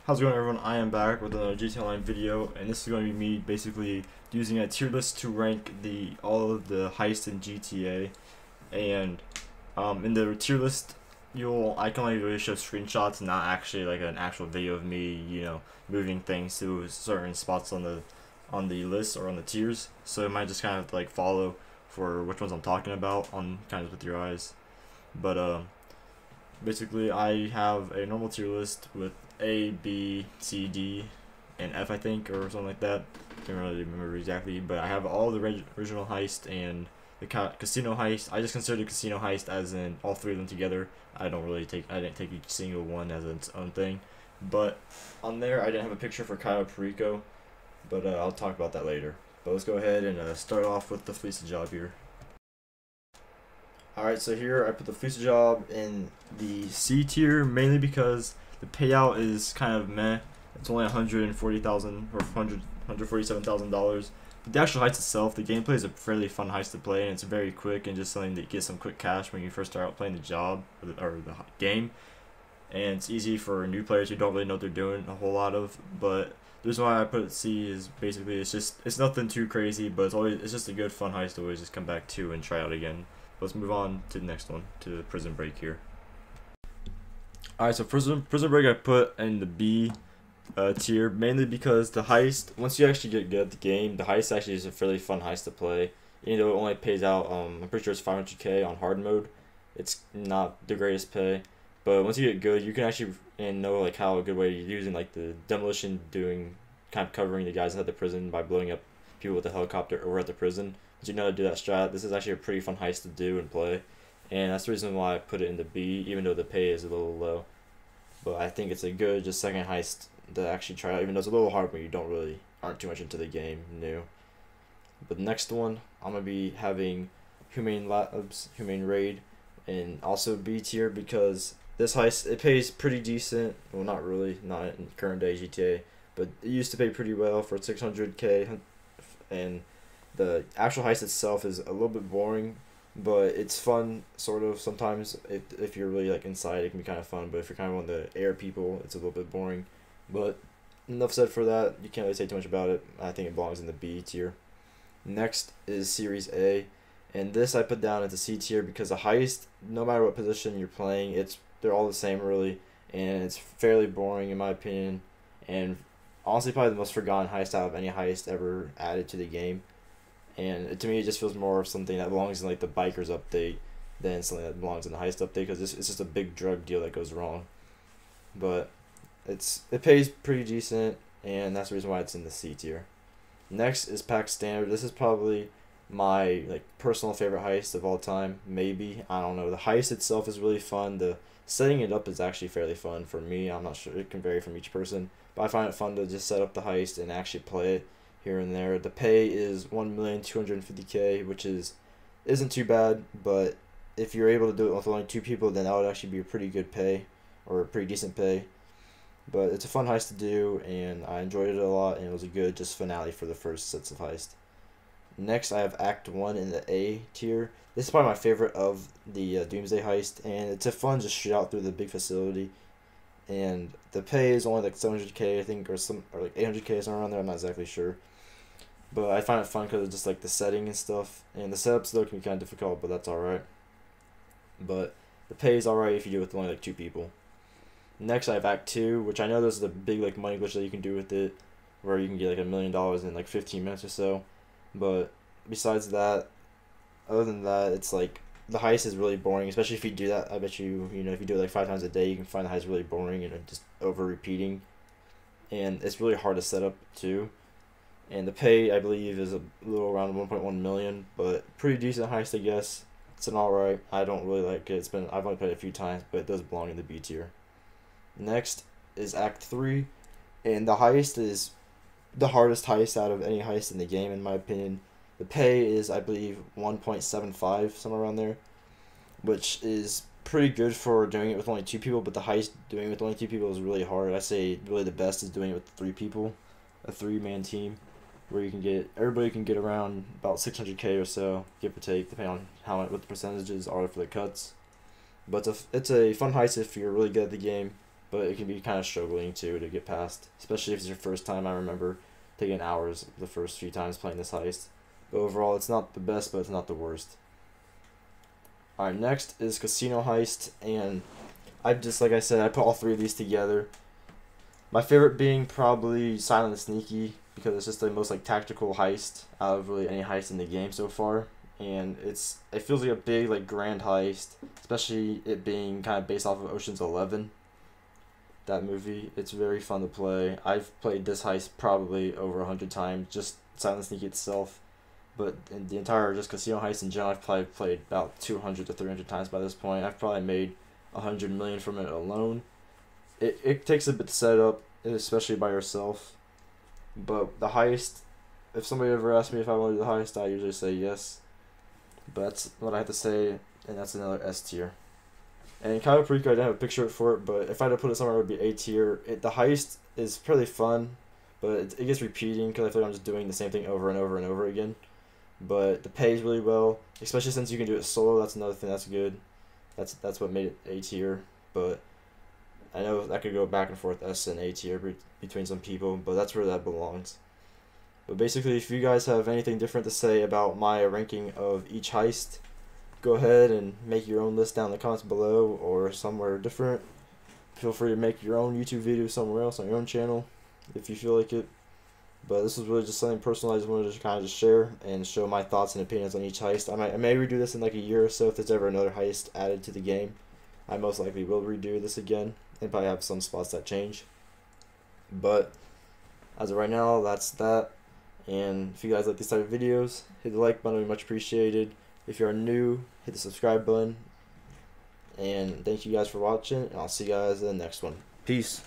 How's it going, everyone? I am back with another GTA Online video, and this is going to be me basically using a tier list to rank all of the heists in GTA. And in the tier list, I can only really show screenshots, not actually like an actual video of me, moving things to certain spots on the list or on the tiers. So you might just kind of like follow for which ones I'm talking about on kind of with your eyes. But basically, I have a normal tier list with A, B, C, D, and F, I think, or something like that. Can't really remember exactly, but I have all the original heist and the casino heist. I just consider the casino heist as in all three of them together. I didn't take each single one as its own thing. But on there, I didn't have a picture for Cayo Perico, but I'll talk about that later. But let's go ahead and start off with the Fleece job here. Alright, so here I put the Fleece job in the C tier, mainly because the payout is kind of meh. It's only $140,000 or $147,000. But the actual heist itself, the gameplay is a fairly fun heist to play, and it's very quick and just something to get some quick cash when you first start out playing the job or the game. And it's easy for new players who don't really know what they're doing a whole lot of. But the reason why I put it C is basically it's nothing too crazy, but it's just a good fun heist to always just come back to and try out again. Let's move on to the next one, to Prison Break here. Alright, so Prison Break I put in the B tier, mainly because the heist, once you actually get good at the game, the heist actually is a fairly fun heist to play. Even though it only pays out, I'm pretty sure it's 500k on hard mode. It's not the greatest pay, but once you get good, you can actually know like how a good way you're using like the demolition, doing kind of covering the guys inside the prison by blowing up people with the helicopter over at the prison. You know how to do that strat. This is actually a pretty fun heist to do and play, and that's the reason why I put it in the B, even though the pay is a little low. But I think it's a good just second heist to actually try out, even though it's a little hard when you aren't too much into the game new. But the next one, I'm gonna be having Humane Labs, Humane Raid, and also B tier because this heist, it pays pretty decent. Well, not really, not in current day GTA, but it used to pay pretty well for 600k, and the actual heist itself is a little bit boring, but it's fun sort of sometimes. If you're really like inside, it can be kind of fun, but if you're kind of one of the air people, it's a little bit boring. But enough said for that. You can't really say too much about it. I think it belongs in the B tier. Next is Series A, and this I put down into C tier because the heist, no matter what position you're playing, they're all the same really, and it's fairly boring in my opinion, and honestly probably the most forgotten heist out of any heist ever added to the game. And to me, it just feels more of something that belongs in like the bikers update than something that belongs in the heist update, because it's just a big drug deal that goes wrong. But it pays pretty decent, and that's the reason why it's in the C tier. Next is Pack Standard. This is probably my like personal favorite heist of all time. Maybe, I don't know. The heist itself is really fun. The setting it up is actually fairly fun for me. I'm not sure, it can vary from each person, but I find it fun to just set up the heist and actually play it here and there. The pay is 1,250,000, which isn't too bad, but if you're able to do it with only 2 people, then that would actually be a pretty good pay, or a pretty decent pay. But it's a fun heist to do, and I enjoyed it a lot, and it was a good just finale for the first sets of heist. Next, I have Act 1 in the A tier. This is probably my favorite of the Doomsday heist, and it's a fun just shootout through the big facility. And the pay is only like 700k, I think, or like 800k, somewhere around there. I'm not exactly sure. But I find it fun because of just like the setting and stuff, and the setup still can be kind of difficult, but that's alright. But the pay is alright if you do it with only like 2 people. Next, I have Act 2, which I know this is the big like money glitch that you can do with it, where you can get like $1 million in like 15 minutes or so. But besides that, other than that, it's like the heist is really boring, especially if you do that. I bet if you do it like 5 times a day, you can find the heist really boring and just over repeating, and it's really hard to set up too. And the pay, I believe, is a little around 1.1 million, but pretty decent heist, I guess. It's an alright. I don't really like it. I've only played it a few times, but it does belong in the B tier. Next is Act 3, and the heist is the hardest heist out of any heist in the game, in my opinion. The pay is, I believe, 1.75, somewhere around there, which is pretty good for doing it with only 2 people, but the heist doing it with only 2 people is really hard. I say really the best is doing it with 3 people, a 3-man team, where everybody can get around about 600k or so, give or take, depending on what the percentages are for the cuts. But it's a fun heist if you're really good at the game, but it can be kind of struggling too to get past, especially if it's your first time. I remember taking hours the first few times playing this heist. But overall, it's not the best, but it's not the worst. Alright, next is Casino Heist, and like I said, I put all three of these together. My favorite being probably Silent and Sneaky, because it's just the most like tactical heist out of really any heist in the game so far. And it feels like a big like grand heist, especially it being kind of based off of Ocean's 11. That movie, it's very fun to play. I've played this heist probably over 100 times, just Silent and Sneaky itself. But in the entire just Casino Heist in general, I've probably played about 200 to 300 times by this point. I've probably made 100 million from it alone. It takes a bit to set up, especially by yourself. But the heist, if somebody ever asks me if I want to do the heist, I usually say yes. But that's what I have to say, and that's another S tier. And Cayo Perico, I didn't have a picture for it, but if I had to put it somewhere, it would be A tier. The heist is pretty fun, but it gets repeating because I feel like I'm just doing the same thing over and over and over again. But the pays really well, especially since you can do it solo. That's another thing that's good. That's what made it A tier. But I know that could go back and forth S and A tier between some people, but that's where that belongs. But basically, if you guys have anything different to say about my ranking of each heist, go ahead and make your own list down in the comments below or somewhere different. Feel free to make your own YouTube video somewhere else on your own channel if you feel like it. But this was really just something personal. I just wanted to kind of just share and show my thoughts and opinions on each heist. I may redo this in like a year or so if there's ever another heist added to the game. I most likely will redo this again and probably have some spots that change. But as of right now, that's that. And if you guys like these type of videos, hit the like button, it would be much appreciated. If you are new, hit the subscribe button. And thank you guys for watching, and I'll see you guys in the next one. Peace.